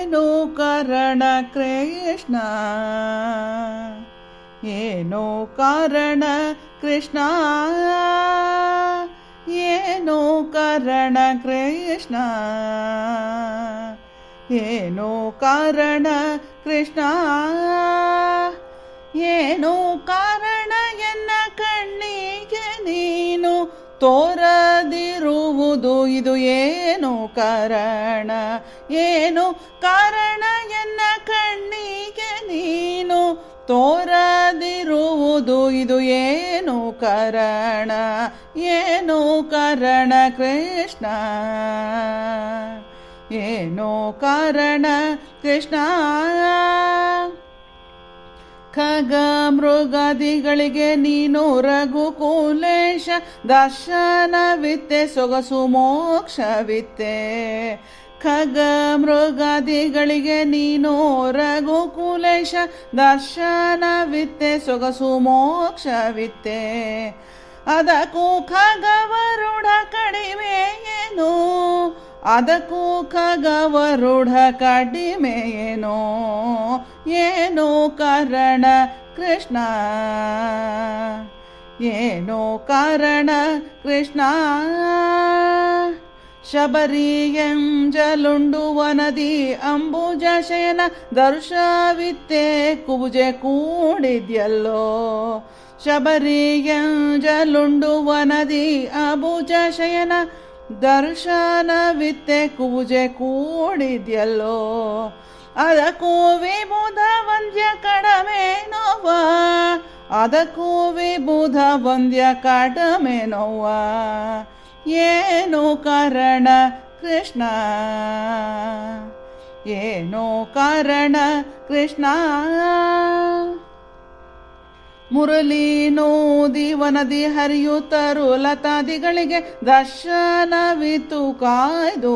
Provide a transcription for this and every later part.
ಏನು ಕಾರಣ ಕೃಷ್ಣ, ಏನು ಕಾರಣ ಕೃಷ್ಣ, ಏನು ಕಾರಣ ಕೃಷ್ಣ, ಏನು ಕಾರಣ ಕೃಷ್ಣ, ಏನು ಕಾರಣ ಎನ್ನ ಕಣ್ಣಿಗೆ ನೀನು ತೋರದಿರುವುದು ಇದು ಏನು ಕಾರಣ, ಏನು ಕಾರಣ ಎನ್ನ ಕಣ್ಣಿಗೆ ನೀನು ತೋರದಿರುವುದು ಇದು ಏನು ಕಾರಣ, ಏನು ಕಾರಣ ಕೃಷ್ಣ, ಏನು ಕಾರಣ ಕೃಷ್ಣ. ಖಗ ಮೃಗಾದಿಗಳಿಗೆ ನೀನು ರಘುಕುಲೇಶ ದರ್ಶನವಿತ್ತೆ ಸೊಗಸು ಮೋಕ್ಷವಿತ್ತೆ. ಖಗ ಮೃಗಾದಿಗಳಿಗೆ ನೀನು ರಘುಕುಲೇಶ ದರ್ಶನವಿತ್ತೆ ಸೊಗಸು ಮೋಕ್ಷವಿತ್ತೆ. ಅದಕ್ಕೂ ಖಗವರುಡ ಕಡಿಮೆ ಏನು, ಅದಕ್ಕೂ ಖಗವರುಡ ಕಡಿಮೆ ಏನೋ, ಏನೋ ಕಾರಣ ಕೃಷ್ಣ, ಏನೋ ಕಾರಣ ಕೃಷ್ಣ. ಶಬರಿಯಂಜಲುಂಡು ವನದಿ ಅಂಬುಜ ಶಯನ ದರ್ಶವಿತ್ತೆ ಕುಬುಜೆ ಕೂಡಿದ್ಯಲ್ಲೋ. ಶಬರಿಯಂಜಲುಂಡು ವನದಿ ಅಂಬುಜ ಶಯನ ದರ್ಶನವಿತ್ತೆ ಕುಬುಜೆ ಕೂಡಿದ್ಯಲ್ಲೋ. ಅದಕ್ಕೂ ವಿಬುಧ ವಂದ್ಯ ಕಡಮೆ ನೋವ, ಅದಕ್ಕೂ ವಿಬುಧ ವಂದ್ಯ ಕಡಮೆ ನೋವ, ಏನು ಕಾರಣ ಕೃಷ್ಣ, ಏನು ಕಾರಣ ಕೃಷ್ಣ. ಮುರಳಿ ನೋದಿ ವನದಿ ಹರಿಯುತ್ತರು ಲತಾದಿಗಳಿಗೆ ದರ್ಶನವಿತು ಕಾಯ್ದು.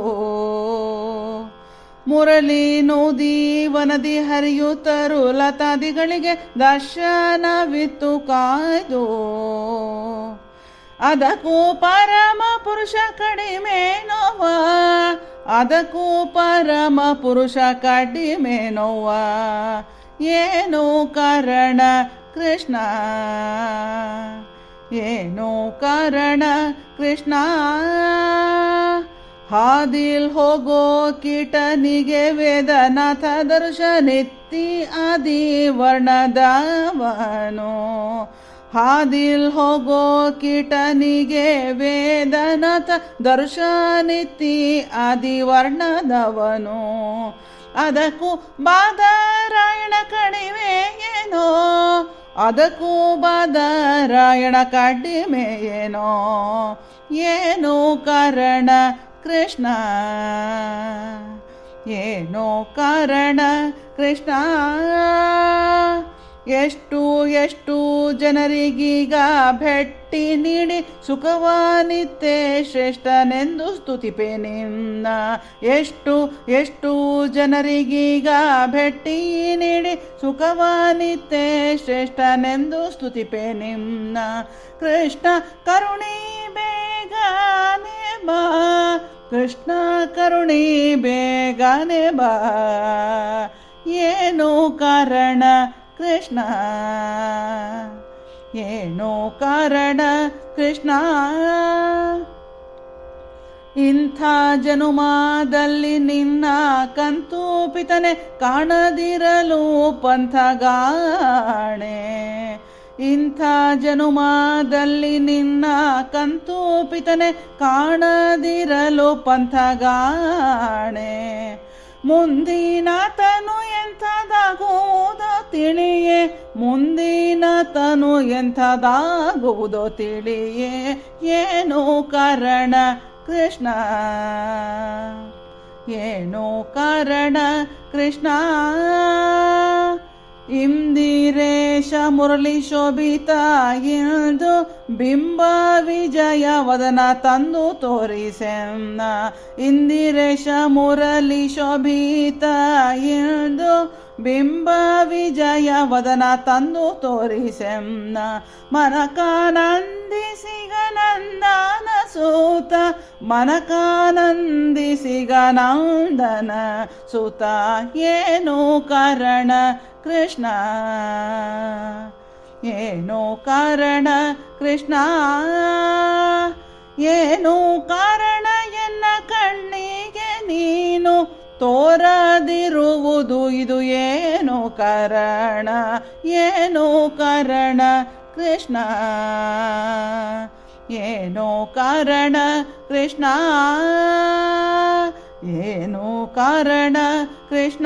ಮುರಳಿ ನೋದಿ ವನದಿ ಹರಿಯುತ್ತರು ಲತಾದಿಗಳಿಗೆ ದರ್ಶನವಿತ್ತು ಕಾಯ್ದು. ಅದಕ್ಕೂ ಪರಮ ಪುರುಷ ಕಡಿಮೆ ನೋವ, ಅದಕ್ಕೂ ಪರಮ ಪುರುಷ ಕಡಿಮೆ ನೋವ, ಏನು ಕಾರಣ ಕೃಷ್ಣ, ಏನು ಕಾರಣ ಕೃಷ್ಣ. ಹಾದಿಲ್ ಹೋಗೋ ಕೀಟನಿಗೆ ವೇದನಾಥ ದರ್ಶನಿತ್ತಿ ಆದಿ ವರ್ಣದವನು. ಹಾದಿಲ್ ಹೋಗೋ ಕೀಟನಿಗೆ ವೇದನಾಥ ದರ್ಶನಿತ್ತಿ ಆದಿ ವರ್ಣದವನು. ಅದಕ್ಕೂ ಬಾದರಾಯಣ ಕಡಿಮೆ ಏನೋ, ಅದಕ್ಕೂ ಬಾದರಾಯಣ ಕಡಿಮೆ ಏನೋ, ಏನೋ ಕಾರಣ ಕೃಷ್ಣ, ಏನೋ ಕಾರಣ ಕೃಷ್ಣ. ಎಷ್ಟು ಎಷ್ಟು ಜನರಿಗೀಗ ಭೆಟ್ಟಿ ನೀಡಿ ಸುಖವಾನಿತ್ತೆ ಶ್ರೇಷ್ಠನೆಂದು ಸ್ತುತಿಪೆ ನಿನ್ನ. ಎಷ್ಟು ಎಷ್ಟು ಜನರಿಗೀಗ ಭೆಟ್ಟಿ ನೀಡಿ ಸುಖವಾನಿತ್ತೆ ಶ್ರೇಷ್ಠನೆಂದು ಸ್ತುತಿಪೆ ನಿನ್ನ. ಕೃಷ್ಣ ಕರುಣಿ ಬೇಗನೆ ಬಾ, ಕೃಷ್ಣ ಕರುಣಿ ಬೇಗನೆ ಬಾ, ಏನು ಕಾರಣ ಕೃಷ್ಣ, ಏನೋ ಕಾರಣ ಕೃಷ್ಣ. ಇಂಥ ಜನುಮಾದಲ್ಲಿ ನಿನ್ನ ಕಂತು ಪಿತನೆ ಕಾಣದಿರಲು ಪಂಥಗಾಣೆ. ಇಂಥ ಜನುಮಾದಲ್ಲಿ ನಿನ್ನ ಕಂತು ಪಿತನೆ ಕಾಣದಿರಲು ಪಂಥಗಾಣೆ. ಮುಂದಿನಾತನು ಎಂಥದಾಗುವುದೋ ತಿಳಿಯೇ, ಮುಂದಿನಾತನು ಎಂಥದಾಗುವುದೋ ತಿಳಿಯೇ, ಏನೋ ಕಾರಣ ಕೃಷ್ಣ, ಏನೋ ಕಾರಣ ಕೃಷ್ಣ. ಇಂದಿರೇಶ ಮುರಳಿ ಶೋಭಿತ ಎಂದು ಬಿಂಬ ವಿಜಯ ವದನ ತಂದು ತೋರಿಸೆನ್ನ. ಇಂದಿರೇಶ ಮುರಳಿ ಶೋಭಿತ ಎಂದು ಬಿಂಬ ವಿಜಯ ವದನ ತಂದು ತೋರಿಸೆನ್ನ ಮನಕಾನಂದಿಸಿಗನಂದನ ಸೂತ ಮನಕಾನಂದಿಸಿಗನಂದನ ಸುತ ಏನು ಕಾರಣ ಕೃಷ್ಣ ಏನು ಕಾರಣ ಕೃಷ್ಣ ಏನು ಕಾರಣ ಎನ್ನ ಕಣ್ಣಿಗೆ ನೀನು ತೋರದಿರುವುದು ಇದು ಏನು ಕಾರಣ ಏನು ಕಾರಣ ಕೃಷ್ಣ ಏನು ಕಾರಣ ಕೃಷ್ಣ ಏನು ಕಾರಣ ಕೃಷ್ಣ